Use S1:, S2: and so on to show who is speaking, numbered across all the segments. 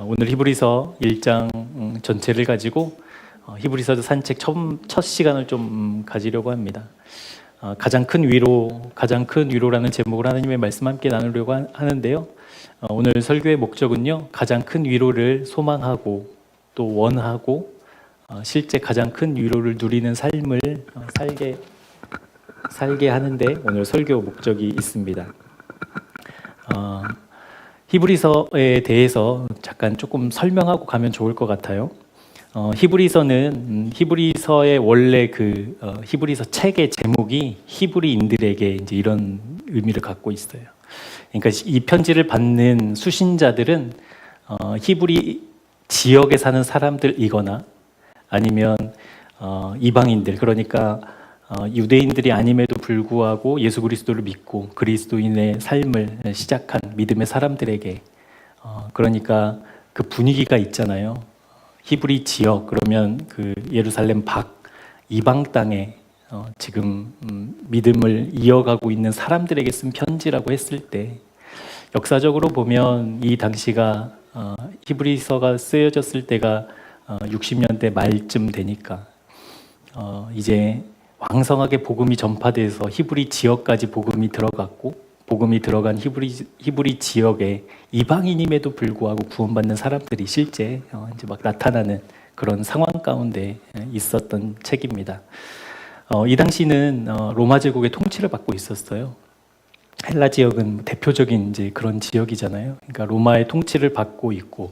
S1: 오늘 히브리서 1장 전체를 가지고 히브리서 산책 첫 시간을 좀 가지려고 합니다. 가장 큰 위로라는 제목으로 하나님의 말씀 함께 나누려고 하는데요. 오늘 설교의 목적은요, 가장 큰 위로를 소망하고 또 원하고 실제 가장 큰 위로를 누리는 삶을 살게 하는데 오늘 설교 목적이 있습니다. 히브리서에 대해서 잠깐 조금 설명하고 가면 좋을 것 같아요. 히브리서의 원래 히브리서 책의 제목이 히브리인들에게 이제 이런 의미를 갖고 있어요. 그러니까 이 편지를 받는 수신자들은 히브리 지역에 사는 사람들이거나 아니면 이방인들, 그러니까 유대인들이 아님에도 불구하고 예수 그리스도를 믿고 그리스도인의 삶을 시작한 믿음의 사람들에게, 그러니까 그 분위기가 있잖아요. 히브리 지역, 그러면 그 예루살렘 밖 이방 땅에 지금 믿음을 이어가고 있는 사람들에게 쓴 편지라고 했을 때, 역사적으로 보면 이 당시가 히브리서가 쓰여졌을 때가 60년대 말쯤 되니까 이제 왕성하게 복음이 전파돼서 히브리 지역까지 복음이 들어갔고, 복음이 들어간 히브리 지역에 이방인임에도 불구하고 구원받는 사람들이 실제 이제 막 나타나는 그런 상황 가운데 있었던 책입니다. 이 당시는 로마 제국의 통치를 받고 있었어요. 헬라 지역은 대표적인 이제 그런 지역이잖아요. 그러니까 로마의 통치를 받고 있고,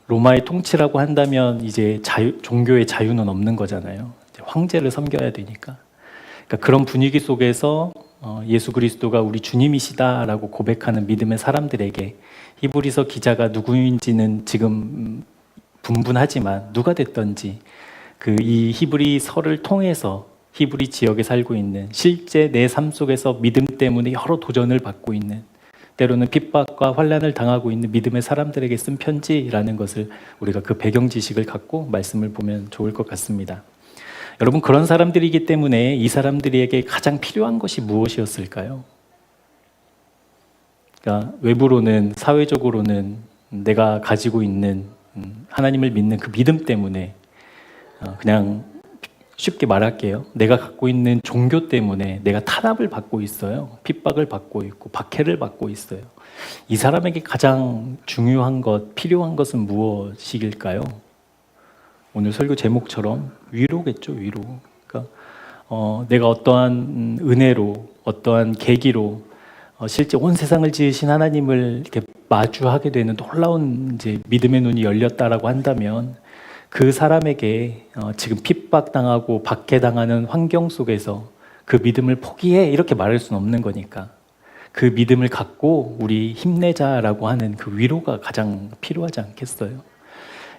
S1: 로마의 통치라고 한다면 이제 종교의 자유는 없는 거잖아요. 황제를 섬겨야 되니까. 그러니까 그런 분위기 속에서 예수 그리스도가 우리 주님이시다라고 고백하는 믿음의 사람들에게 히브리서 기자가 누구인지는 지금 분분하지만 누가 됐든지 이 히브리서를 통해서 히브리 지역에 살고 있는, 실제 내 삶 속에서 믿음 때문에 여러 도전을 받고 있는, 때로는 핍박과 환난을 당하고 있는 믿음의 사람들에게 쓴 편지라는 것을 우리가 그 배경 지식을 갖고 말씀을 보면 좋을 것 같습니다. 여러분, 그런 사람들이기 때문에 이 사람들에게 가장 필요한 것이 무엇이었을까요? 그러니까 외부로는, 사회적으로는 내가 가지고 있는 하나님을 믿는 그 믿음 때문에, 그냥 쉽게 말할게요. 내가 갖고 있는 종교 때문에 내가 탄압을 받고 있어요. 핍박을 받고 있고 박해를 받고 있어요. 이 사람에게 가장 중요한 것, 필요한 것은 무엇일까요? 오늘 설교 제목처럼 위로겠죠, 위로. 그러니까 내가 어떠한 은혜로, 어떠한 계기로 실제 온 세상을 지으신 하나님을 이렇게 마주하게 되는 놀라운 이제 믿음의 눈이 열렸다라고 한다면, 그 사람에게 지금 핍박당하고 박해당하는 환경 속에서 그 믿음을 포기해 이렇게 말할 수는 없는 거니까, 그 믿음을 갖고 우리 힘내자라고 하는 그 위로가 가장 필요하지 않겠어요?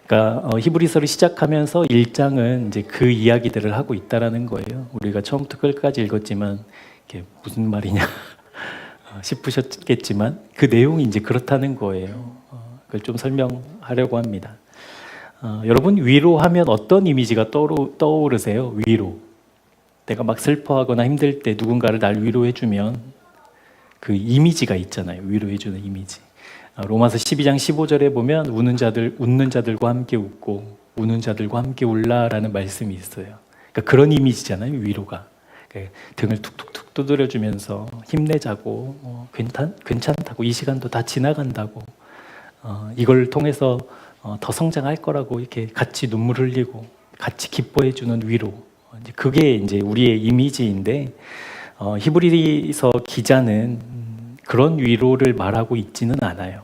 S1: 그러니까 히브리서를 시작하면서 1장은 이제 그 이야기들을 하고 있다라는 거예요. 우리가 처음부터 끝까지 읽었지만 이게 무슨 말이냐 싶으셨겠지만 그 내용이 이제 그렇다는 거예요. 그걸 좀 설명하려고 합니다. 여러분, 위로하면 어떤 이미지가 떠오르세요? 위로. 내가 막 슬퍼하거나 힘들 때 누군가를 날 위로해주면 그 이미지가 있잖아요. 위로해주는 이미지. 로마서 12장 15절에 보면 웃는 자들과 함께 웃고 우는 자들과 함께 울라라는 말씀이 있어요. 그러니까 그런 이미지잖아요, 위로가. 등을 툭툭툭 두드려주면서 힘내자고, 괜찮다고, 이 시간도 다 지나간다고, 이걸 통해서 더 성장할 거라고 이렇게 같이 눈물 흘리고 같이 기뻐해주는 위로. 그게 이제 우리의 이미지인데, 히브리서 기자는 그런 위로를 말하고 있지는 않아요.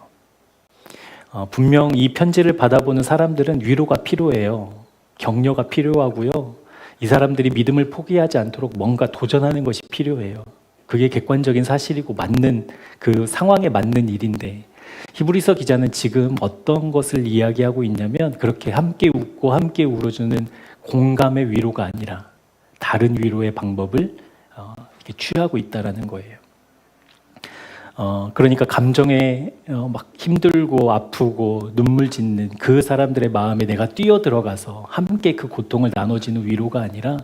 S1: 분명 이 편지를 받아보는 사람들은 위로가 필요해요. 격려가 필요하고요. 이 사람들이 믿음을 포기하지 않도록 뭔가 도전하는 것이 필요해요. 그게 객관적인 사실이고 맞는, 그 상황에 맞는 일인데, 히브리서 기자는 지금 어떤 것을 이야기하고 있냐면, 그렇게 함께 웃고 함께 울어주는 공감의 위로가 아니라 다른 위로의 방법을 이렇게 취하고 있다라는 거예요. 그러니까 감정에 막 힘들고 아프고 눈물 짓는 그 사람들의 마음에 내가 뛰어들어가서 함께 그 고통을 나눠지는 위로가 아니라,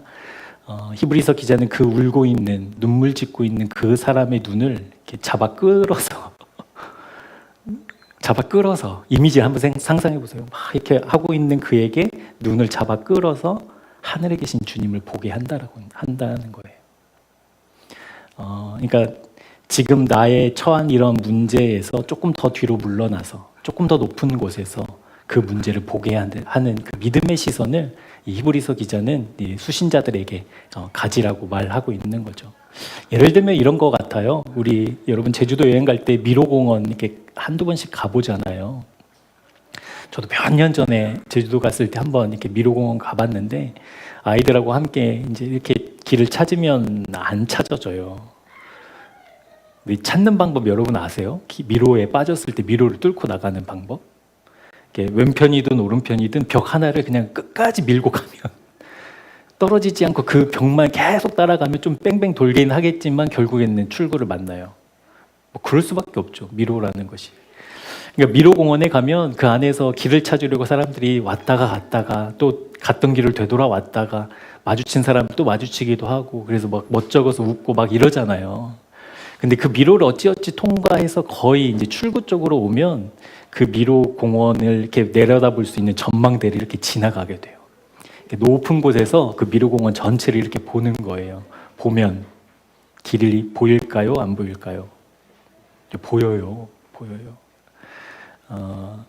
S1: 히브리서 기자는 그 울고 있는, 눈물 짓고 있는 그 사람의 눈을 이렇게 잡아 끌어서 잡아 끌어서 이미지 한번 상상해 보세요. 막 이렇게 하고 있는 그에게 눈을 잡아 끌어서 하늘에 계신 주님을 보게 한다는 거예요. 그러니까 지금 나의 처한 이런 문제에서 조금 더 뒤로 물러나서 조금 더 높은 곳에서 그 문제를 보게 하는 그 믿음의 시선을 이 히브리서 기자는 이 수신자들에게 가지라고 말하고 있는 거죠. 예를 들면 이런 거 같아요. 우리 여러분 제주도 여행 갈 때 미로공원 이렇게 한두 번씩 가보잖아요. 저도 몇 년 전에 제주도 갔을 때 한번 이렇게 미로공원 가봤는데 아이들하고 함께 이제 이렇게 길을 찾으면 안 찾아져요. 찾는 방법 여러분 아세요? 미로에 빠졌을 때 미로를 뚫고 나가는 방법? 왼편이든 오른편이든 벽 하나를 그냥 끝까지 밀고 가면 떨어지지 않고 그 벽만 계속 따라가면 좀 뺑뺑 돌긴 하겠지만 결국에는 출구를 만나요. 뭐 그럴 수밖에 없죠. 미로라는 것이. 그러니까 미로공원에 가면 그 안에서 길을 찾으려고 사람들이 왔다가 갔다가 또 갔던 길을 되돌아왔다가 마주친 사람 또 마주치기도 하고 그래서 막 멋쩍어서 웃고 막 이러잖아요. 근데 그 미로를 어찌어찌 통과해서 거의 이제 출구 쪽으로 오면 그 미로 공원을 이렇게 내려다볼 수 있는 전망대를 이렇게 지나가게 돼요. 높은 곳에서 그 미로 공원 전체를 이렇게 보는 거예요. 보면 길이 보일까요? 안 보일까요? 보여요. 그러니까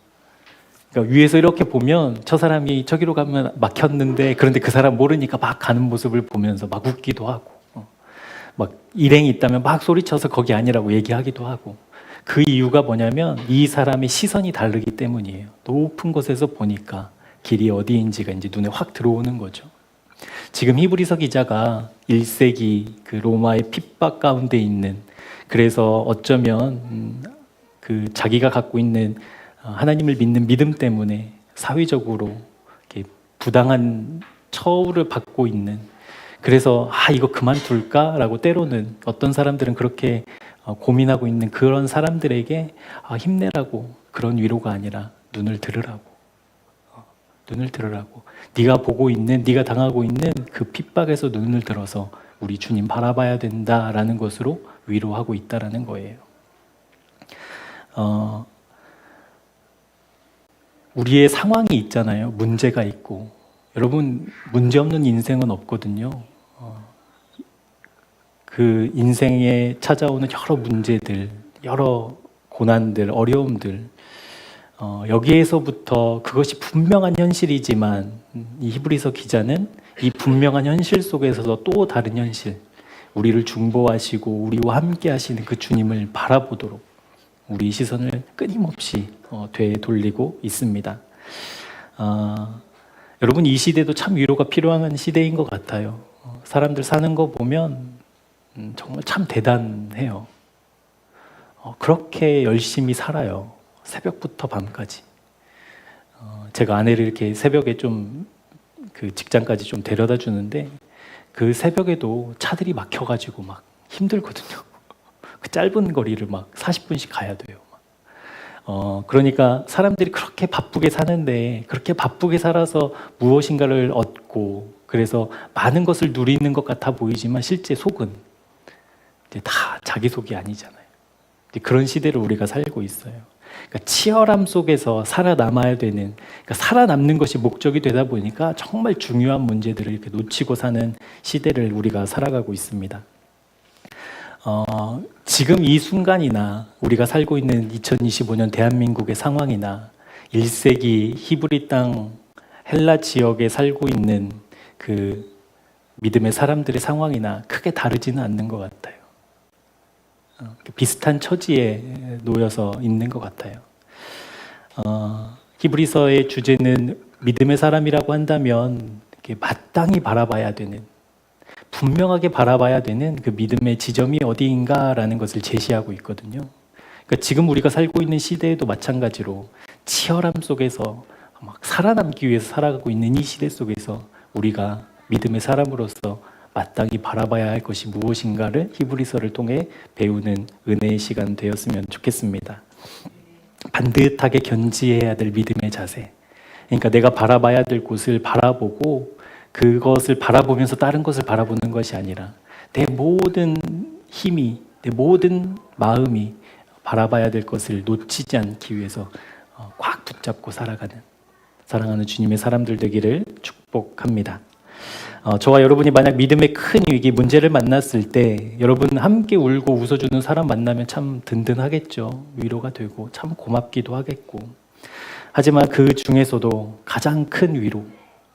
S1: 위에서 이렇게 보면 저 사람이 저기로 가면 막혔는데 그런데 그 사람 모르니까 막 가는 모습을 보면서 막 웃기도 하고 막 일행이 있다면 막 소리쳐서 거기 아니라고 얘기하기도 하고 그 이유가 뭐냐면 이 사람의 시선이 다르기 때문이에요. 높은 곳에서 보니까 길이 어디인지가 이제 눈에 확 들어오는 거죠. 지금 히브리서 기자가 1세기 그 로마의 핍박 가운데 있는 그래서 어쩌면 그 자기가 갖고 있는 하나님을 믿는 믿음 때문에 사회적으로 이렇게 부당한 처우를 받고 있는 그래서 이거 그만둘까라고 때로는 어떤 사람들은 그렇게 고민하고 있는 그런 사람들에게 힘내라고 그런 위로가 아니라 눈을 들으라고 네가 보고 있는 네가 당하고 있는 그 핍박에서 눈을 들어서 우리 주님 바라봐야 된다라는 것으로 위로하고 있다라는 거예요. 우리의 상황이 있잖아요. 문제가 있고 여러분 문제 없는 인생은 없거든요. 그 인생에 찾아오는 여러 문제들, 여러 고난들, 어려움들 여기에서부터 그것이 분명한 현실이지만 이 히브리서 기자는 이 분명한 현실 속에서도 또 다른 현실, 우리를 중보하시고 우리와 함께 하시는 그 주님을 바라보도록 우리 시선을 끊임없이 되돌리고 있습니다. 여러분 이 시대도 참 위로가 필요한 시대인 것 같아요. 사람들 사는 거 보면 정말 참 대단해요. 그렇게 열심히 살아요. 새벽부터 밤까지. 제가 아내를 이렇게 새벽에 좀 그 직장까지 좀 데려다 주는데 그 새벽에도 차들이 막혀가지고 막 힘들거든요. 그 짧은 거리를 막 40분씩 가야 돼요. 그러니까 사람들이 그렇게 바쁘게 사는데 그렇게 바쁘게 살아서 무엇인가를 얻고 그래서 많은 것을 누리는 것 같아 보이지만 실제 속은 이제 다 자기 속이 아니잖아요. 그런 시대를 우리가 살고 있어요. 그러니까 치열함 속에서 살아남아야 되는, 그러니까 살아남는 것이 목적이 되다 보니까 정말 중요한 문제들을 이렇게 놓치고 사는 시대를 우리가 살아가고 있습니다. 지금 이 순간이나 우리가 살고 있는 2025년 대한민국의 상황이나 1세기 히브리 땅 헬라 지역에 살고 있는 그 믿음의 사람들의 상황이나 크게 다르지는 않는 것 같아요. 비슷한 처지에 놓여서 있는 것 같아요. 히브리서의 주제는 믿음의 사람이라고 한다면 이렇게 마땅히 바라봐야 되는, 분명하게 바라봐야 되는 그 믿음의 지점이 어디인가라는 것을 제시하고 있거든요. 그러니까 지금 우리가 살고 있는 시대에도 마찬가지로 치열함 속에서 막 살아남기 위해서 살아가고 있는 이 시대 속에서 우리가 믿음의 사람으로서 마땅히 바라봐야 할 것이 무엇인가를 히브리서를 통해 배우는 은혜의 시간 되었으면 좋겠습니다. 반듯하게 견지해야 될 믿음의 자세. 그러니까 내가 바라봐야 될 곳을 바라보고 그것을 바라보면서 다른 것을 바라보는 것이 아니라 내 모든 힘이, 내 모든 마음이 바라봐야 될 것을 놓치지 않기 위해서 꽉 붙잡고 사랑하는 주님의 사람들 되기를 축복합니다. 저와 여러분이 만약 믿음의 큰 위기, 문제를 만났을 때 여러분 함께 울고 웃어주는 사람 만나면 참 든든하겠죠. 위로가 되고 참 고맙기도 하겠고. 하지만 그 중에서도 가장 큰 위로,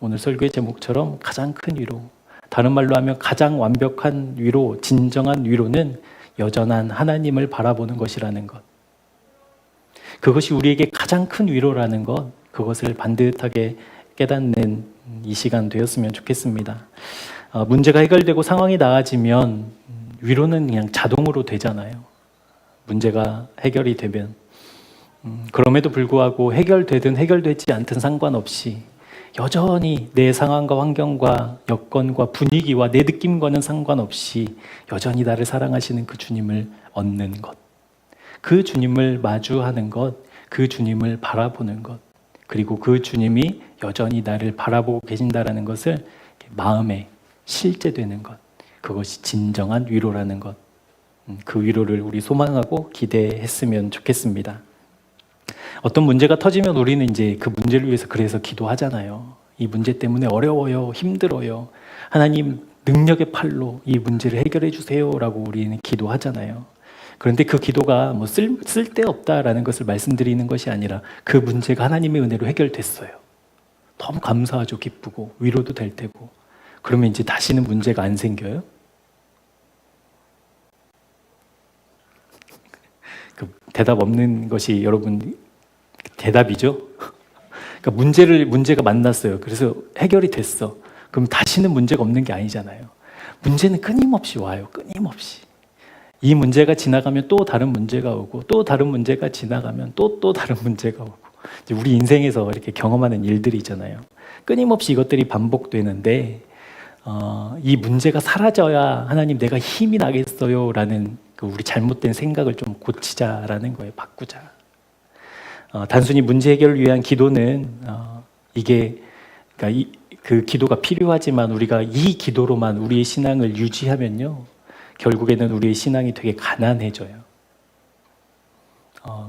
S1: 오늘 설교의 제목처럼 가장 큰 위로, 다른 말로 하면 가장 완벽한 위로, 진정한 위로는 여전한 하나님을 바라보는 것이라는 것. 그것이 우리에게 가장 큰 위로라는 것, 그것을 반듯하게 깨닫는 이 시간 되었으면 좋겠습니다. 문제가 해결되고 상황이 나아지면 위로는 그냥 자동으로 되잖아요. 문제가 해결이 되면. 그럼에도 불구하고 해결되든 해결되지 않든 상관없이 여전히 내 상황과 환경과 여건과 분위기와 내 느낌과는 상관없이 여전히 나를 사랑하시는 그 주님을 얻는 것, 그 주님을 마주하는 것, 그 주님을 바라보는 것, 그리고 그 주님이 여전히 나를 바라보고 계신다라는 것을 마음에 실제되는 것, 그것이 진정한 위로라는 것, 그 위로를 우리 소망하고 기대했으면 좋겠습니다. 어떤 문제가 터지면 우리는 이제 그 문제를 위해서 그래서 기도하잖아요. 이 문제 때문에 어려워요, 힘들어요. 하나님 능력의 팔로 이 문제를 해결해 주세요라고 우리는 기도하잖아요. 그런데 그 기도가 뭐 쓸데없다라는 것을 말씀드리는 것이 아니라 그 문제가 하나님의 은혜로 해결됐어요. 너무 감사하죠, 기쁘고 위로도 될 테고. 그러면 이제 다시는 문제가 안 생겨요? 그 대답 없는 것이 여러분 대답이죠. 그러니까 문제가 만났어요. 그래서 해결이 됐어. 그럼 다시는 문제가 없는 게 아니잖아요. 문제는 끊임없이 와요. 끊임없이. 이 문제가 지나가면 또 다른 문제가 오고, 또 다른 문제가 지나가면 또 다른 문제가 오고. 이제 우리 인생에서 이렇게 경험하는 일들이잖아요. 끊임없이 이것들이 반복되는데 이 문제가 사라져야 하나님 내가 힘이 나겠어요 라는 그 우리 잘못된 생각을 좀 고치자라는 거예요. 바꾸자. 단순히 문제 해결을 위한 기도는 그러니까 그 기도가 필요하지만 우리가 이 기도로만 우리의 신앙을 유지하면요, 결국에는 우리의 신앙이 되게 가난해져요.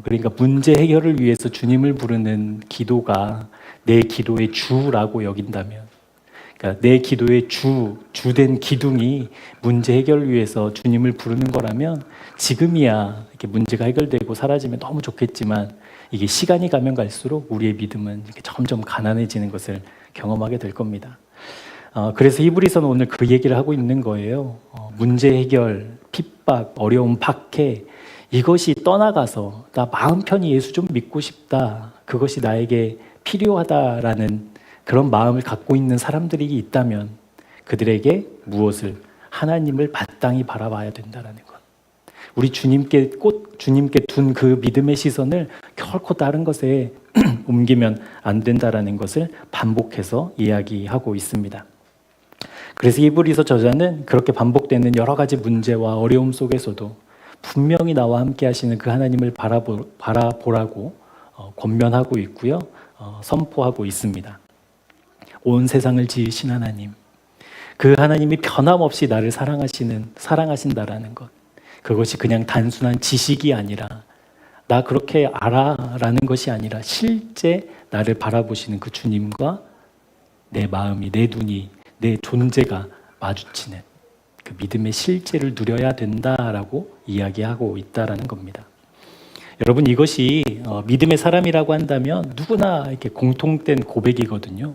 S1: 그러니까 문제 해결을 위해서 주님을 부르는 기도가 내 기도의 주라고 여긴다면, 그러니까 내 기도의 주된 기둥이 문제 해결을 위해서 주님을 부르는 거라면 지금이야 이렇게 문제가 해결되고 사라지면 너무 좋겠지만 이게 시간이 가면 갈수록 우리의 믿음은 이렇게 점점 가난해지는 것을 경험하게 될 겁니다. 그래서 히브리서는 오늘 그 얘기를 하고 있는 거예요. 문제 해결, 핍박, 어려움, 박해, 이것이 떠나가서 나 마음 편히 예수 좀 믿고 싶다, 그것이 나에게 필요하다라는 그런 마음을 갖고 있는 사람들이 있다면 그들에게 무엇을? 하나님을 마땅히 바라봐야 된다는 것. 우리 주님께 둔 그 믿음의 시선을 결코 다른 것에 옮기면 안 된다라는 것을 반복해서 이야기하고 있습니다. 그래서 히브리서 저자는 그렇게 반복되는 여러 가지 문제와 어려움 속에서도 분명히 나와 함께 하시는 그 하나님을 바라보라고 권면하고 있고요, 선포하고 있습니다. 온 세상을 지으신 하나님, 그 하나님이 변함없이 나를 사랑하신다라는 것, 그것이 그냥 단순한 지식이 아니라 나 그렇게 알아라는 것이 아니라 실제 나를 바라보시는 그 주님과 내 마음이, 내 눈이, 내 존재가 마주치는 그 믿음의 실제를 누려야 된다라고 이야기하고 있다라는 겁니다. 여러분, 이것이 믿음의 사람이라고 한다면 누구나 이렇게 공통된 고백이거든요.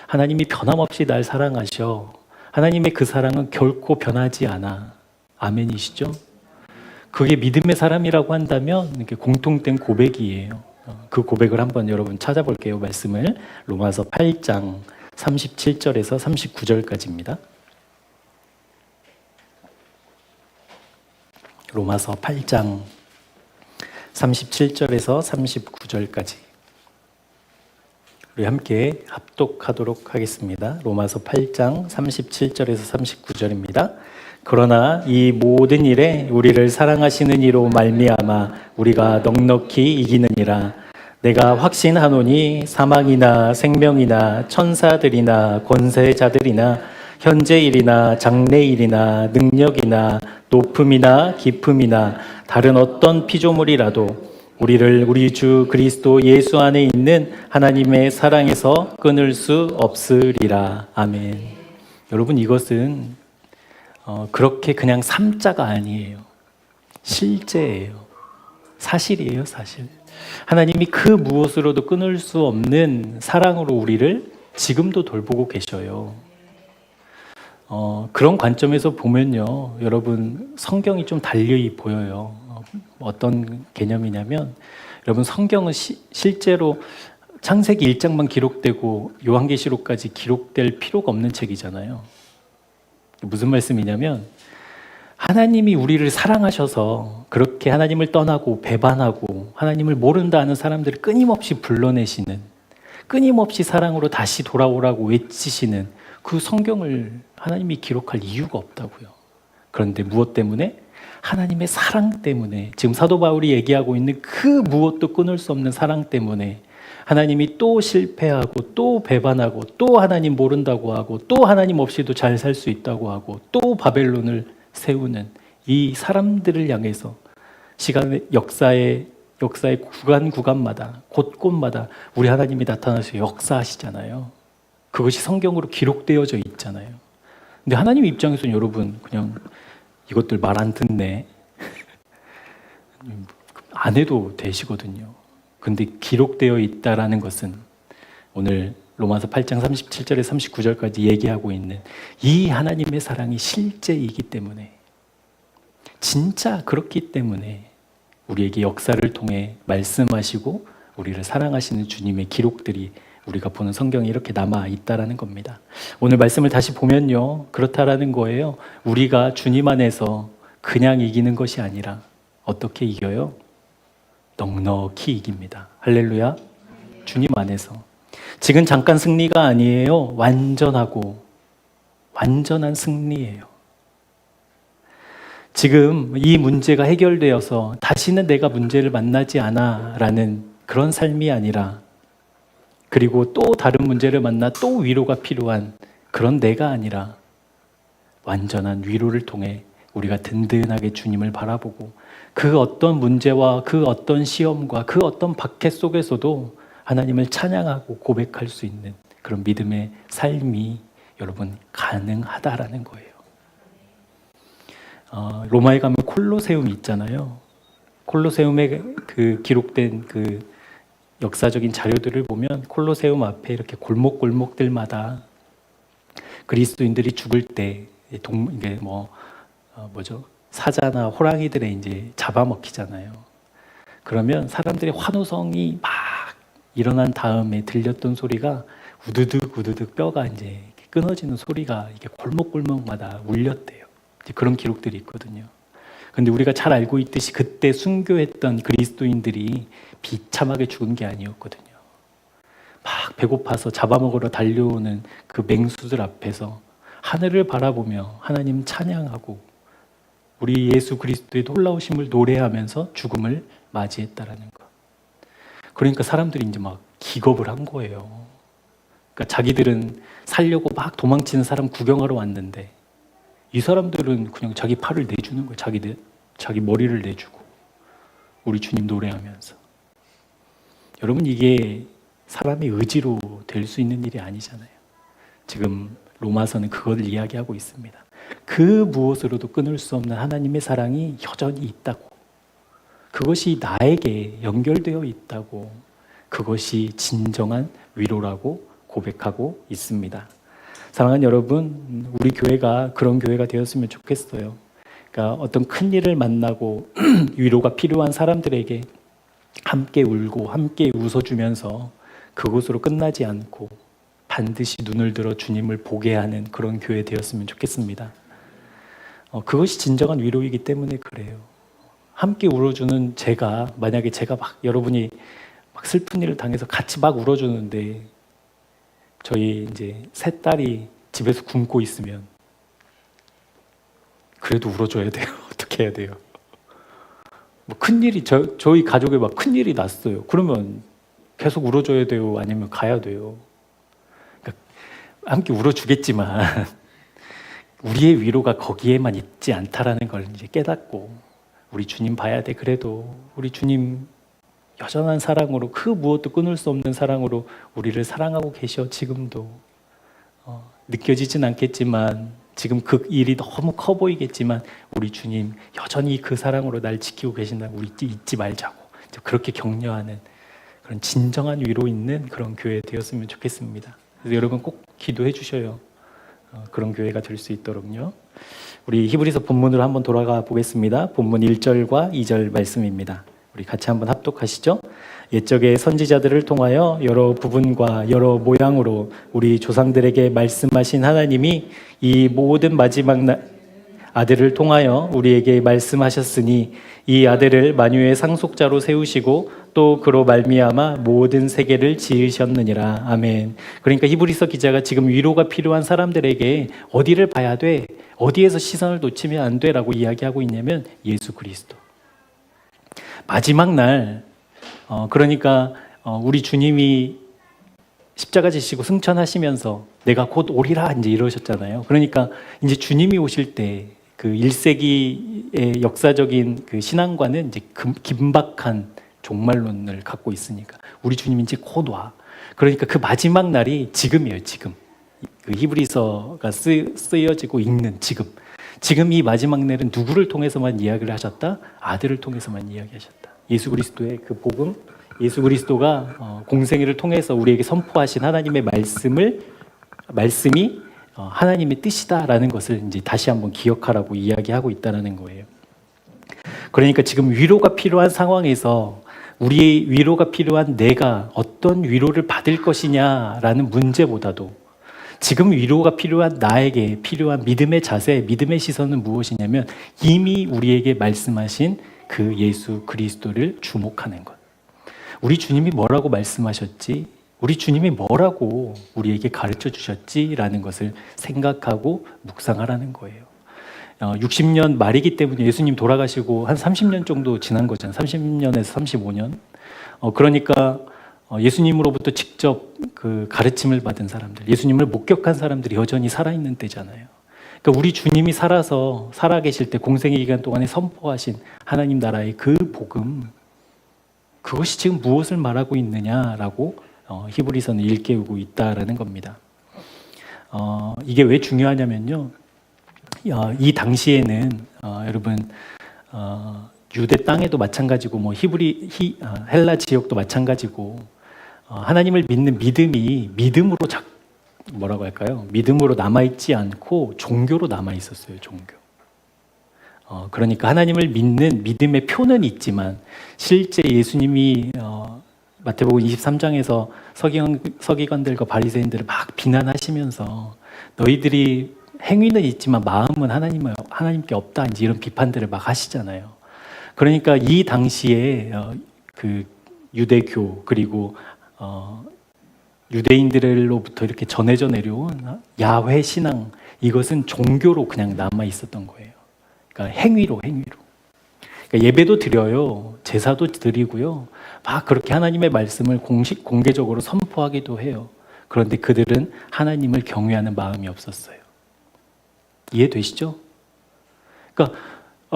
S1: 하나님이 변함없이 날 사랑하셔. 하나님의 그 사랑은 결코 변하지 않아. 아멘이시죠? 그게 믿음의 사람이라고 한다면 이렇게 공통된 고백이에요. 그 고백을 한번 여러분 찾아볼게요. 말씀을 로마서 8장 37절에서 39절까지입니다. 로마서 8장 37절에서 39절까지 우리 함께 합독하도록 하겠습니다. 로마서 8장 37절에서 39절입니다. 그러나 이 모든 일에 우리를 사랑하시는 이로 말미암아 우리가 넉넉히 이기느니라. 내가 확신하노니 사망이나 생명이나 천사들이나 권세자들이나 현재일이나 장래일이나 능력이나 높음이나 깊음이나 다른 어떤 피조물이라도 우리를 우리 주 그리스도 예수 안에 있는 하나님의 사랑에서 끊을 수 없으리라. 아멘. 여러분, 이것은 그렇게 그냥 삼자가 아니에요. 실제예요. 사실이에요, 사실. 하나님이 그 무엇으로도 끊을 수 없는 사랑으로 우리를 지금도 돌보고 계셔요. 그런 관점에서 보면요, 여러분, 성경이 좀 달리 보여요. 어떤 개념이냐면, 여러분, 성경은 실제로 창세기 1장만 기록되고 요한계시록까지 기록될 필요가 없는 책이잖아요. 무슨 말씀이냐면, 하나님이 우리를 사랑하셔서 그렇게 하나님을 떠나고 배반하고 하나님을 모른다 하는 사람들을 끊임없이 불러내시는, 끊임없이 사랑으로 다시 돌아오라고 외치시는 그 성경을 하나님이 기록할 이유가 없다고요. 그런데 무엇 때문에? 하나님의 사랑 때문에, 지금 사도 바울이 얘기하고 있는 그 무엇도 끊을 수 없는 사랑 때문에 하나님이 또 실패하고 또 배반하고 또 하나님 모른다고 하고 또 하나님 없이도 잘 살 수 있다고 하고 또 바벨론을 세우는 이 사람들을 향해서 시간의 역사의 구간마다 곳곳마다 우리 하나님이 나타나서 역사하시잖아요. 그것이 성경으로 기록되어져 있잖아요. 근데 하나님 입장에서는 여러분 그냥 이것들 말 안 듣네 안 해도 되시거든요. 근데 기록되어 있다라는 것은 오늘 로마서 8장 37절에 39절까지 얘기하고 있는 이 하나님의 사랑이 실제이기 때문에, 진짜 그렇기 때문에 우리에게 역사를 통해 말씀하시고 우리를 사랑하시는 주님의 기록들이 우리가 보는 성경에 이렇게 남아 있다라는 겁니다. 오늘 말씀을 다시 보면요, 그렇다라는 거예요. 우리가 주님 안에서 그냥 이기는 것이 아니라 어떻게 이겨요? 넉넉히 이깁니다. 할렐루야. 주님 안에서. 지금 잠깐 승리가 아니에요. 완전하고 완전한 승리예요. 지금 이 문제가 해결되어서 다시는 내가 문제를 만나지 않아 라는 그런 삶이 아니라, 그리고 또 다른 문제를 만나 또 위로가 필요한 그런 내가 아니라 완전한 위로를 통해 우리가 든든하게 주님을 바라보고 그 어떤 문제와 그 어떤 시험과 그 어떤 박해 속에서도 하나님을 찬양하고 고백할 수 있는 그런 믿음의 삶이 여러분 가능하다라는 거예요. 로마에 가면 콜로세움이 있잖아요. 콜로세움에 그 기록된 그 역사적인 자료들을 보면 콜로세움 앞에 이렇게 골목골목들마다 그리스도인들이 죽을 때 이게 사자나 호랑이들의 이제 잡아먹히잖아요. 그러면 사람들의 환호성이 막 일어난 다음에 들렸던 소리가 우드득 우드득 뼈가 이제 끊어지는 소리가 이게 골목골목마다 울렸대요. 이제 그런 기록들이 있거든요. 근데 우리가 잘 알고 있듯이 그때 순교했던 그리스도인들이 비참하게 죽은 게 아니었거든요. 막 배고파서 잡아먹으러 달려오는 그 맹수들 앞에서 하늘을 바라보며 하나님 찬양하고 우리 예수 그리스도의 놀라우심을 노래하면서 죽음을 맞이했다라는 것. 그러니까 사람들이 이제 막 기겁을 한 거예요. 그러니까 자기들은 살려고 막 도망치는 사람 구경하러 왔는데 이 사람들은 그냥 자기 팔을 내주는 거예요. 자기 머리를 내주고 우리 주님 노래하면서. 여러분, 이게 사람의 의지로 될 수 있는 일이 아니잖아요. 지금 로마서는 그걸 이야기하고 있습니다. 그 무엇으로도 끊을 수 없는 하나님의 사랑이 여전히 있다고, 그것이 나에게 연결되어 있다고, 그것이 진정한 위로라고 고백하고 있습니다. 사랑하는 여러분, 우리 교회가 그런 교회가 되었으면 좋겠어요. 그러니까 어떤 큰 일을 만나고 위로가 필요한 사람들에게 함께 울고 함께 웃어주면서 그것으로 끝나지 않고 반드시 눈을 들어 주님을 보게 하는 그런 교회 되었으면 좋겠습니다. 그것이 진정한 위로이기 때문에 그래요. 함께 울어주는 만약에 제가 막 여러분이 막 슬픈 일을 당해서 같이 막 울어주는데 저희 이제 세 딸이 집에서 굶고 있으면 그래도 울어줘야 돼요. 어떻게 해야 돼요? 뭐 큰일이 저희 가족에 막 큰일이 났어요. 그러면 계속 울어줘야 돼요? 아니면 가야 돼요? 그러니까 함께 울어주겠지만 우리의 위로가 거기에만 있지 않다라는 걸 이제 깨닫고 우리 주님 봐야 돼. 그래도 우리 주님 여전한 사랑으로 그 무엇도 끊을 수 없는 사랑으로 우리를 사랑하고 계셔. 지금도 느껴지진 않겠지만 지금 그 일이 너무 커 보이겠지만 우리 주님 여전히 그 사랑으로 날 지키고 계신다. 우리 잊지 말자고. 그렇게 격려하는 그런 진정한 위로 있는 그런 교회 되었으면 좋겠습니다. 그래서 여러분 꼭 기도해 주셔요. 그런 교회가 될 수 있도록요. 우리 히브리서 본문으로 한번 돌아가 보겠습니다. 본문 1절과 2절 말씀입니다. 우리 같이 한번 합독하시죠. 옛적의 선지자들을 통하여 여러 부분과 여러 모양으로 우리 조상들에게 말씀하신 하나님이 이 모든 마지막 아들을 통하여 우리에게 말씀하셨으니 이 아들을 만유의 상속자로 세우시고 또 그로 말미암아 모든 세계를 지으셨느니라. 아멘. 그러니까 히브리서 기자가 지금 위로가 필요한 사람들에게 어디를 봐야 돼? 어디에서 시선을 놓치면 안 돼? 라고 이야기하고 있냐면 예수 그리스도. 마지막 날 그러니까 우리 주님이 십자가 지시고 승천하시면서 내가 곧 오리라 이제 이러셨잖아요. 그러니까 이제 주님이 오실 때 그 1세기의 역사적인 그 신앙과는 이제 긴박한 종말론을 갖고 있으니까 우리 주님이 이제 곧 와. 그러니까 그 마지막 날이 지금이에요. 지금 그 히브리서가 쓰여지고 있는 지금 이 마지막 날은 누구를 통해서만 이야기를 하셨다? 아들을 통해서만 이야기하셨다. 예수 그리스도의 그 복음, 예수 그리스도가 공생애를 통해서 우리에게 선포하신 하나님의 말씀이 하나님의 뜻이다라는 것을 이제 다시 한번 기억하라고 이야기하고 있다라는 거예요. 그러니까 지금 위로가 필요한 상황에서 우리의 위로가 필요한 내가 어떤 위로를 받을 것이냐라는 문제보다도 지금 위로가 필요한 나에게 필요한 믿음의 자세, 믿음의 시선은 무엇이냐면 이미 우리에게 말씀하신 그 예수 그리스도를 주목하는 것. 우리 주님이 뭐라고 말씀하셨지? 우리 주님이 뭐라고 우리에게 가르쳐 주셨지라는 것을 생각하고 묵상하라는 거예요. 60년 말이기 때문에 예수님 돌아가시고 한 30년 정도 지난 거잖아요. 30년에서 35년. 그러니까 예수님으로부터 직접 그 가르침을 받은 사람들, 예수님을 목격한 사람들이 여전히 살아있는 때잖아요. 그러니까 우리 주님이 살아계실 때 공생의 기간 동안에 선포하신 하나님 나라의 그 복음, 그것이 지금 무엇을 말하고 있느냐라고 히브리서는 일깨우고 있다라는 겁니다. 이게 왜 중요하냐면요. 이 당시에는 여러분 유대 땅에도 마찬가지고 뭐 헬라 지역도 마찬가지고 하나님을 믿는 믿음이 믿음으로 뭐라고 할까요? 믿음으로 남아있지 않고 종교로 남아있었어요. 종교. 그러니까 하나님을 믿는 믿음의 표는 있지만 실제 예수님이 마태복음 23장에서 서기관들과 바리새인들을 막 비난하시면서 너희들이 행위는 있지만 마음은 하나님께 없다 이제 이런 비판들을 막 하시잖아요. 그러니까 이 당시에 그 유대교 그리고 유대인들로부터 이렇게 전해져 내려온 야훼 신앙, 이것은 종교로 그냥 남아 있었던 거예요. 그러니까 행위로. 그러니까 예배도 드려요, 제사도 드리고요, 막 그렇게 하나님의 말씀을 공개적으로 선포하기도 해요. 그런데 그들은 하나님을 경외하는 마음이 없었어요. 이해되시죠? 그러니까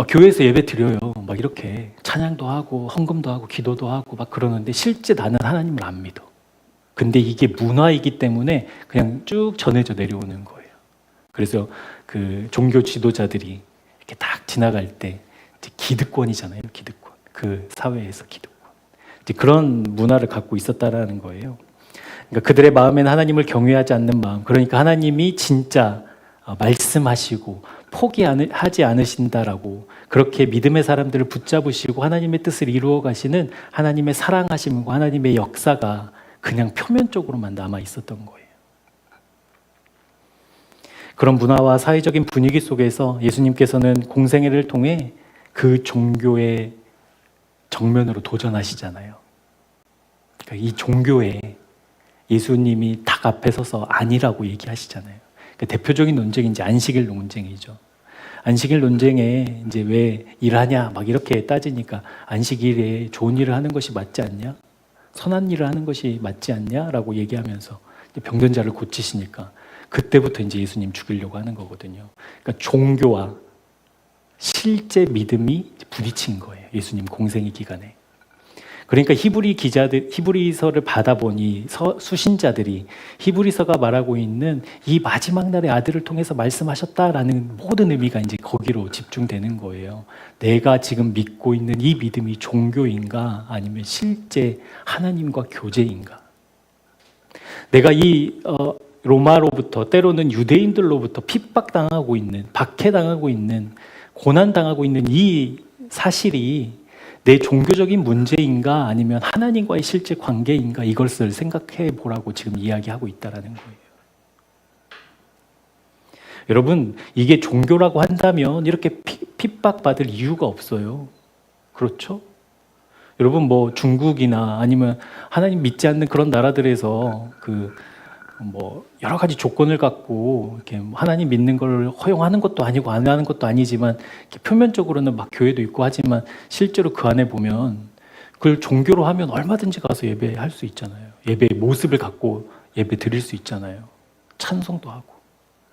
S1: 교회에서 예배 드려요, 막 이렇게 찬양도 하고 헌금도 하고 기도도 하고 막 그러는데 실제 나는 하나님을 안 믿어. 근데 이게 문화이기 때문에 그냥 쭉 전해져 내려오는 거예요. 그래서 그 종교 지도자들이 이렇게 딱 지나갈 때 이제 기득권이잖아요, 기득권. 그 사회에서 기득권. 이제 그런 문화를 갖고 있었다라는 거예요. 그러니까 그들의 마음에는 하나님을 경외하지 않는 마음. 그러니까 하나님이 진짜 말씀하시고 포기하지 않으신다라고, 그렇게 믿음의 사람들을 붙잡으시고 하나님의 뜻을 이루어 가시는 하나님의 사랑하심과 하나님의 역사가 그냥 표면적으로만 남아 있었던 거예요. 그런 문화와 사회적인 분위기 속에서 예수님께서는 공생애를 통해 그 종교의 정면으로 도전하시잖아요. 그러니까 이 종교에 예수님이 닭 앞에 서서 아니라고 얘기하시잖아요. 그러니까 대표적인 논쟁이 이제 안식일 논쟁이죠. 안식일 논쟁에 이제 왜 일하냐 막 이렇게 따지니까 안식일에 좋은 일을 하는 것이 맞지 않냐? 선한 일을 하는 것이 맞지 않냐? 라고 얘기하면서 병든 자를 고치시니까 그때부터 이제 예수님 죽이려고 하는 거거든요. 그러니까 종교와 실제 믿음이 부딪힌 거예요. 예수님 공생의 기간에. 그러니까 히브리서를 받아보니 수신자들이 히브리서가 말하고 있는 이 마지막 날의 아들을 통해서 말씀하셨다라는 모든 의미가 이제 거기로 집중되는 거예요. 내가 지금 믿고 있는 이 믿음이 종교인가 아니면 실제 하나님과 교제인가? 내가 이 로마로부터 때로는 유대인들로부터 핍박당하고 있는, 박해당하고 있는, 고난당하고 있는 이 사실이 내 종교적인 문제인가 아니면 하나님과의 실제 관계인가 이것을 생각해 보라고 지금 이야기하고 있다는 거예요. 여러분, 이게 종교라고 한다면 이렇게 핍박받을 이유가 없어요. 그렇죠? 여러분, 뭐 중국이나 아니면 하나님 믿지 않는 그런 나라들에서 여러 가지 조건을 갖고 이렇게 하나님 믿는 걸 허용하는 것도 아니고 안 하는 것도 아니지만 표면적으로는 막 교회도 있고 하지만 실제로 그 안에 보면 그걸 종교로 하면 얼마든지 가서 예배할 수 있잖아요. 예배의 모습을 갖고 예배 드릴 수 있잖아요. 찬송도 하고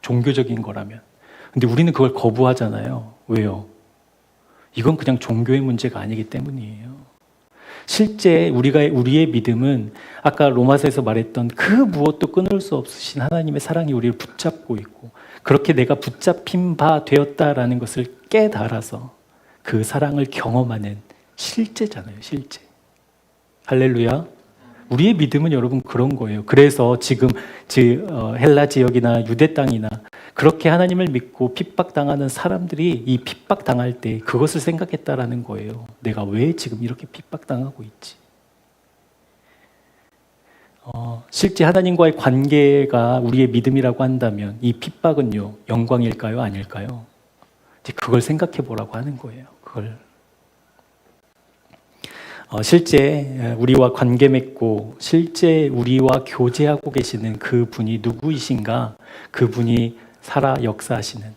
S1: 종교적인 거라면. 근데 우리는 그걸 거부하잖아요. 왜요? 이건 그냥 종교의 문제가 아니기 때문이에요. 실제 우리의 믿음은 아까 로마서에서 말했던 그 무엇도 끊을 수 없으신 하나님의 사랑이 우리를 붙잡고 있고 그렇게 내가 붙잡힌 바 되었다라는 것을 깨달아서 그 사랑을 경험하는 실제잖아요. 실제. 할렐루야. 우리의 믿음은 여러분 그런 거예요. 그래서 지금 헬라 지역이나 유대 땅이나 그렇게 하나님을 믿고 핍박당하는 사람들이 이 핍박당할 때 그것을 생각했다라는 거예요. 내가 왜 지금 이렇게 핍박당하고 있지? 실제 하나님과의 관계가 우리의 믿음이라고 한다면 이 핍박은요, 영광일까요? 아닐까요? 이제 그걸 생각해 보라고 하는 거예요. 그걸. 실제 우리와 관계 맺고 실제 우리와 교제하고 계시는 그 분이 누구이신가? 그분이 살아 역사하시는,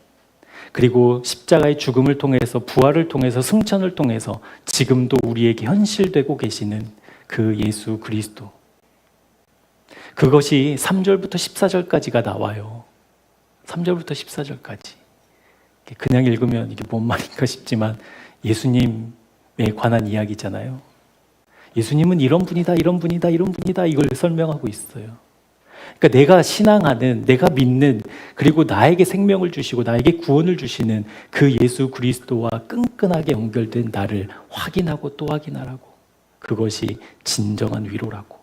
S1: 그리고 십자가의 죽음을 통해서 부활을 통해서 승천을 통해서 지금도 우리에게 현실되고 계시는 그 예수 그리스도. 그것이 3절부터 14절까지가 나와요. 3절부터 14절까지. 그냥 읽으면 이게 뭔 말인가 싶지만 예수님에 관한 이야기잖아요. 예수님은 이런 분이다, 이런 분이다, 이런 분이다 이걸 설명하고 있어요. 그러니까 내가 신앙하는, 내가 믿는, 그리고 나에게 생명을 주시고 나에게 구원을 주시는 그 예수 그리스도와 끈끈하게 연결된 나를 확인하고 또 확인하라고. 그것이 진정한 위로라고.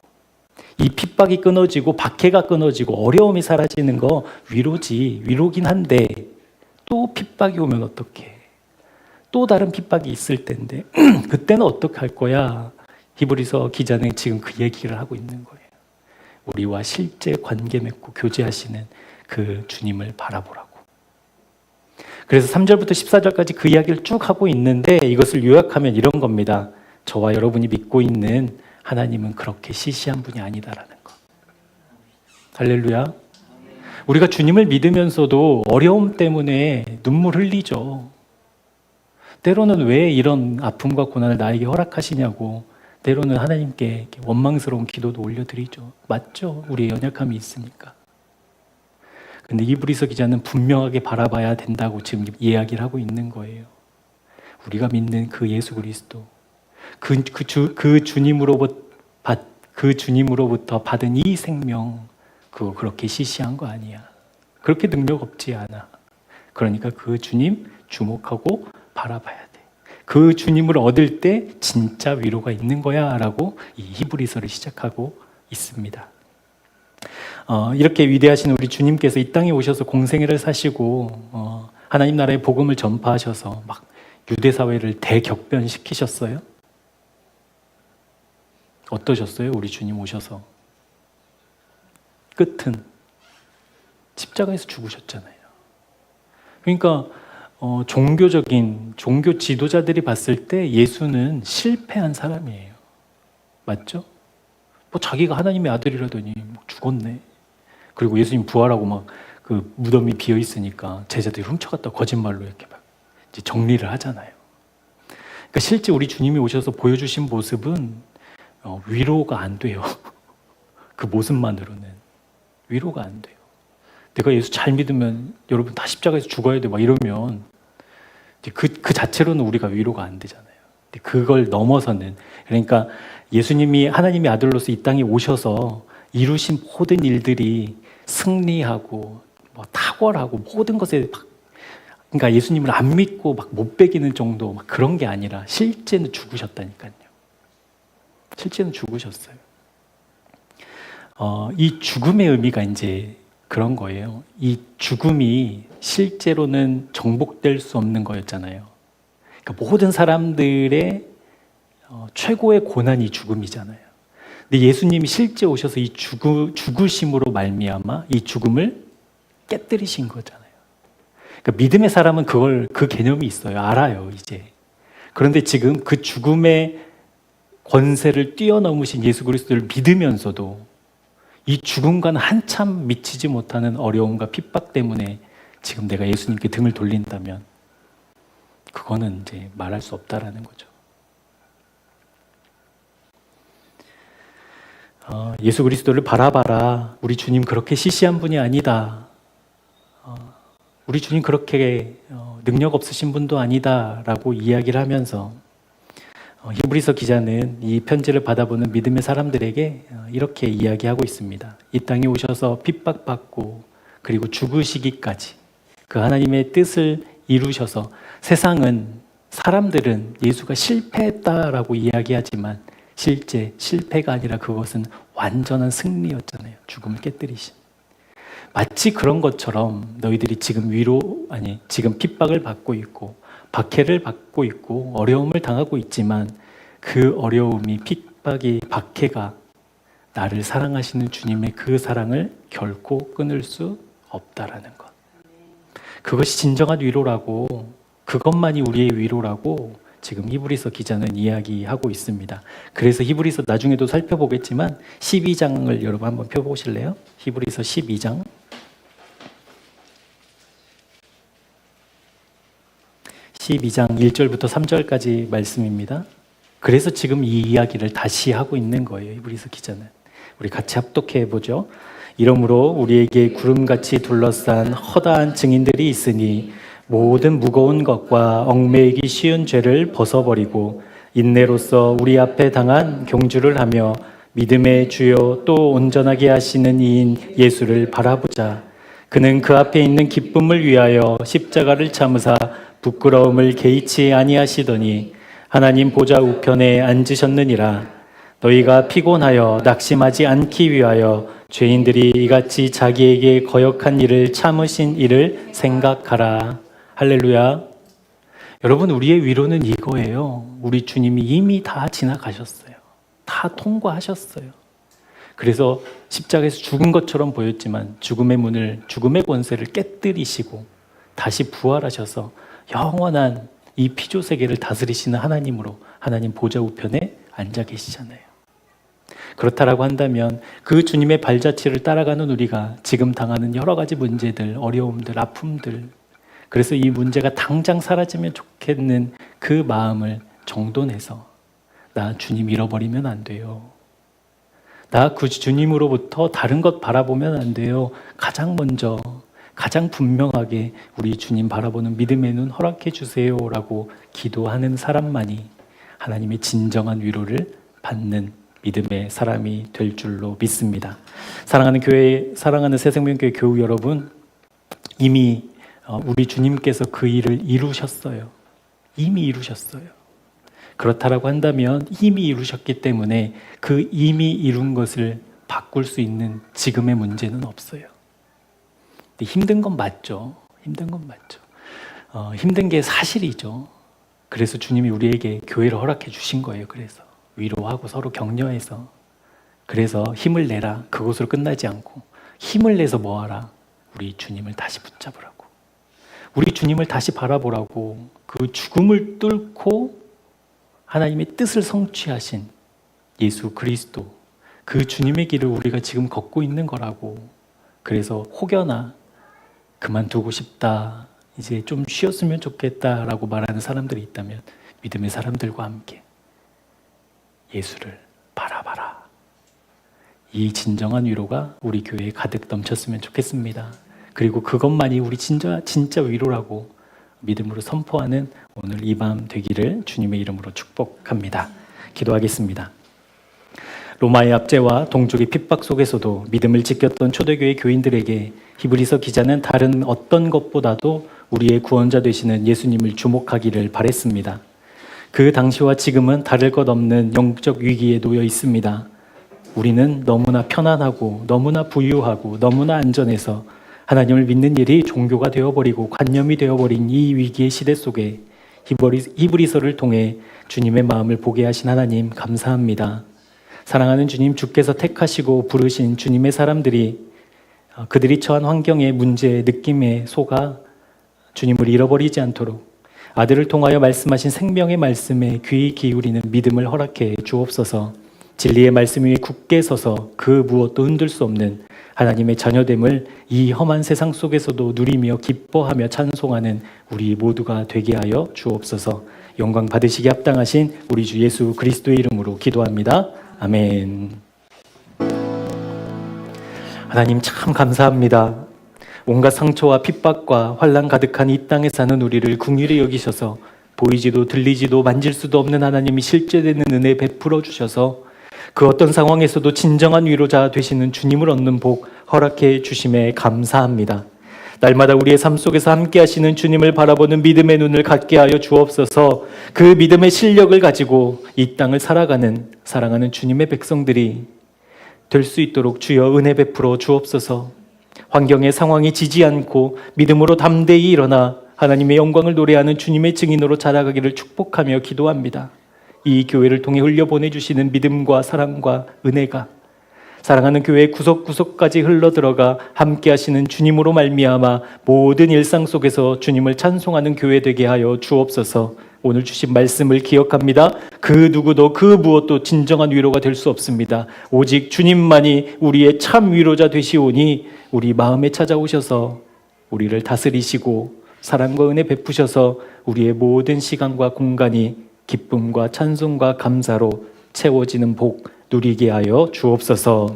S1: 이 핍박이 끊어지고 박해가 끊어지고 어려움이 사라지는 거 위로지. 위로긴 한데 또 핍박이 오면 어떡해. 또 다른 핍박이 있을 텐데 그때는 어떻게 할 거야? 히브리서 기자는 지금 그 얘기를 하고 있는 거예요. 우리와 실제 관계 맺고 교제하시는 그 주님을 바라보라고. 그래서 3절부터 14절까지 그 이야기를 쭉 하고 있는데 이것을 요약하면 이런 겁니다. 저와 여러분이 믿고 있는 하나님은 그렇게 시시한 분이 아니다라는 거. 할렐루야. 우리가 주님을 믿으면서도 어려움 때문에 눈물 흘리죠. 때로는 왜 이런 아픔과 고난을 나에게 허락하시냐고 때로는 하나님께 원망스러운 기도도 올려드리죠. 맞죠? 우리의 연약함이 있으니까. 근데 히브리서 기자는 분명하게 바라봐야 된다고 지금 이야기를 하고 있는 거예요. 우리가 믿는 그 예수 그리스도, 그 주님으로부터 받은 이 생명, 그거 그렇게 시시한 거 아니야. 그렇게 능력 없지 않아. 그러니까 그 주님 주목하고 바라봐야 돼. 그 주님을 얻을 때 진짜 위로가 있는 거야 라고 이 히브리서를 시작하고 있습니다. 이렇게 위대하신 우리 주님께서 이 땅에 오셔서 공생애를 사시고 하나님 나라의 복음을 전파하셔서 막 유대 사회를 대격변시키셨어요. 어떠셨어요? 우리 주님 오셔서 끝은 십자가에서 죽으셨잖아요. 그러니까 종교 지도자들이 봤을 때 예수는 실패한 사람이에요. 맞죠? 뭐 자기가 하나님의 아들이라더니 죽었네. 그리고 예수님 부활하고 막 그 무덤이 비어 있으니까 제자들이 훔쳐갔다 거짓말로 이렇게 막 이제 정리를 하잖아요. 그러니까 실제 우리 주님이 오셔서 보여주신 모습은 위로가 안 돼요. 그 모습만으로는 위로가 안 돼요. 내가 예수 잘 믿으면 여러분 다 십자가에서 죽어야 돼 막 이러면 그 자체로는 우리가 위로가 안 되잖아요. 근데 그걸 넘어서는, 그러니까 예수님이 하나님의 아들로서 이 땅에 오셔서 이루신 모든 일들이 승리하고 뭐 탁월하고 모든 것에 그러니까 예수님을 안 믿고 막 못 배기는 정도 막 그런 게 아니라 실제는 죽으셨다니까요. 실제는 죽으셨어요. 이 죽음의 의미가 이제 그런 거예요. 이 죽음이 실제로는 정복될 수 없는 거였잖아요. 그러니까 모든 사람들의 최고의 고난이 죽음이잖아요. 근데 예수님이 실제 오셔서 이 죽으심으로 말미암아 이 죽음을 깨뜨리신 거잖아요. 그러니까 믿음의 사람은 그 개념이 있어요. 알아요, 이제. 그런데 지금 그 죽음의 권세를 뛰어넘으신 예수 그리스도를 믿으면서도 이 죽음과는 한참 미치지 못하는 어려움과 핍박 때문에 지금 내가 예수님께 등을 돌린다면 그거는 이제 말할 수 없다라는 거죠. 예수 그리스도를 바라봐라. 우리 주님 그렇게 시시한 분이 아니다. 우리 주님 그렇게 능력 없으신 분도 아니다라고 이야기를 하면서 히브리서 기자는 이 편지를 받아보는 믿음의 사람들에게 이렇게 이야기하고 있습니다. 이 땅에 오셔서 핍박받고 그리고 죽으시기까지 그 하나님의 뜻을 이루셔서 사람들은 예수가 실패했다라고 이야기하지만 실제 실패가 아니라 그것은 완전한 승리였잖아요. 죽음을 깨뜨리신. 마치 그런 것처럼 너희들이 지금 지금 핍박을 받고 있고 박해를 받고 있고 어려움을 당하고 있지만 그 어려움이, 핍박이, 박해가 나를 사랑하시는 주님의 그 사랑을 결코 끊을 수 없다라는 것. 그것이 진정한 위로라고, 그것만이 우리의 위로라고 지금 히브리서 기자는 이야기하고 있습니다. 그래서 히브리서 나중에도 살펴보겠지만 12장을 여러분 한번 펴보실래요? 히브리서 12장. 12장 1절부터 3절까지 말씀입니다. 그래서 지금 이 이야기를 다시 하고 있는 거예요. 히브리서 기자는. 우리 같이 합독해 보죠. 이러므로 우리에게 구름같이 둘러싼 허다한 증인들이 있으니 모든 무거운 것과 얽매이기 쉬운 죄를 벗어버리고 인내로써 우리 앞에 당한 경주를 하며 믿음의 주요 또 온전하게 하시는 이인 예수를 바라보자. 그는 그 앞에 있는 기쁨을 위하여 십자가를 참으사 부끄러움을 개의치 아니하시더니 하나님 보좌 우편에 앉으셨느니라. 너희가 피곤하여 낙심하지 않기 위하여 죄인들이 이같이 자기에게 거역한 일을 참으신 일을 생각하라. 할렐루야. 여러분, 우리의 위로는 이거예요. 우리 주님이 이미 다 지나가셨어요. 다 통과하셨어요. 그래서 십자가에서 죽은 것처럼 보였지만 죽음의 권세를 깨뜨리시고 다시 부활하셔서 영원한 이 피조 세계를 다스리시는 하나님으로 하나님 보좌 우편에 앉아 계시잖아요. 그렇다라고 한다면 그 주님의 발자취를 따라가는 우리가 지금 당하는 여러 가지 문제들, 어려움들, 아픔들, 그래서 이 문제가 당장 사라지면 좋겠는 그 마음을 정돈해서 나 주님 잃어버리면 안 돼요. 나 그 주님으로부터 다른 것 바라보면 안 돼요. 가장 먼저 가장 분명하게 우리 주님 바라보는 믿음의 눈 허락해 주세요라고 기도하는 사람만이 하나님의 진정한 위로를 받는 믿음의 사람이 될 줄로 믿습니다. 사랑하는 교회, 사랑하는 새생명교회 교우 여러분, 이미 우리 주님께서 그 일을 이루셨어요. 이미 이루셨어요. 그렇다라고 한다면 이미 이루셨기 때문에 그 이미 이룬 것을 바꿀 수 있는 지금의 문제는 없어요. 힘든 건 맞죠. 힘든 건 맞죠. 힘든 게 사실이죠. 그래서 주님이 우리에게 교회를 허락해 주신 거예요. 그래서 위로하고 서로 격려해서, 그래서 힘을 내라. 그것으로 끝나지 않고 힘을 내서 뭐하라? 우리 주님을 다시 붙잡으라고, 우리 주님을 다시 바라보라고. 그 죽음을 뚫고 하나님의 뜻을 성취하신 예수 그리스도, 그 주님의 길을 우리가 지금 걷고 있는 거라고. 그래서 혹여나 그만두고 싶다, 이제 좀 쉬었으면 좋겠다라고 말하는 사람들이 있다면 믿음의 사람들과 함께 예수를 바라봐라. 이 진정한 위로가 우리 교회에 가득 넘쳤으면 좋겠습니다. 그리고 그것만이 우리 진짜 위로라고 믿음으로 선포하는 오늘 이 밤 되기를 주님의 이름으로 축복합니다. 기도하겠습니다. 로마의 압제와 동족의 핍박 속에서도 믿음을 지켰던 초대교회 교인들에게 히브리서 기자는 다른 어떤 것보다도 우리의 구원자 되시는 예수님을 주목하기를 바랬습니다. 그 당시와 지금은 다를 것 없는 영적 위기에 놓여 있습니다. 우리는 너무나 편안하고 너무나 부유하고 너무나 안전해서 하나님을 믿는 일이 종교가 되어버리고 관념이 되어버린 이 위기의 시대 속에 히브리서를 통해 주님의 마음을 보게 하신 하나님 감사합니다. 사랑하는 주님, 주께서 택하시고 부르신 주님의 사람들이 그들이 처한 환경의 문제에 느낌에 속아 주님을 잃어버리지 않도록 아들을 통하여 말씀하신 생명의 말씀에 귀 기울이는 믿음을 허락해 주옵소서. 진리의 말씀 위에 굳게 서서 그 무엇도 흔들 수 없는 하나님의 자녀됨을 이 험한 세상 속에서도 누리며 기뻐하며 찬송하는 우리 모두가 되게 하여 주옵소서. 영광 받으시기 합당하신 우리 주 예수 그리스도의 이름으로 기도합니다. 아멘. 하나님 참 감사합니다. 온갖 상처와 핍박과 환난 가득한 이 땅에 사는 우리를 긍휼히 여기셔서 보이지도 들리지도 만질 수도 없는 하나님이 실제되는 은혜 베풀어 주셔서 그 어떤 상황에서도 진정한 위로자 되시는 주님을 얻는 복 허락해 주심에 감사합니다. 날마다 우리의 삶 속에서 함께 하시는 주님을 바라보는 믿음의 눈을 갖게 하여 주옵소서. 그 믿음의 실력을 가지고 이 땅을 살아가는 사랑하는 주님의 백성들이 될 수 있도록 주여 은혜 베풀어 주옵소서. 환경의 상황이 지지 않고 믿음으로 담대히 일어나 하나님의 영광을 노래하는 주님의 증인으로 자라가기를 축복하며 기도합니다. 이 교회를 통해 흘려보내주시는 믿음과 사랑과 은혜가 사랑하는 교회의 구석구석까지 흘러들어가 함께 하시는 주님으로 말미암아 모든 일상 속에서 주님을 찬송하는 교회 되게 하여 주옵소서. 오늘 주신 말씀을 기억합니다. 그 누구도 그 무엇도 진정한 위로가 될 수 없습니다. 오직 주님만이 우리의 참 위로자 되시오니 우리 마음에 찾아오셔서 우리를 다스리시고 사랑과 은혜 베푸셔서 우리의 모든 시간과 공간이 기쁨과 찬송과 감사로 채워지는 복 누리게 하여 주옵소서.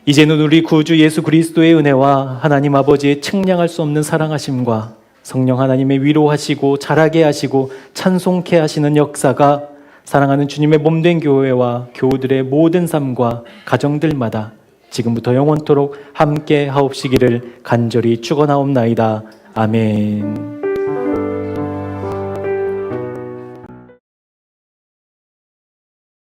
S1: 이제는 우리 구주 예수 그리스도의 은혜와 하나님 아버지의 측량할 수 없는 사랑하심과 성령 하나님의 위로하시고 자라게 하시고 찬송케 하시는 역사가 사랑하는 주님의 몸된 교회와 교우들의 모든 삶과 가정들마다 지금부터 영원토록 함께 하옵시기를 간절히 축원하옵나이다. 아멘.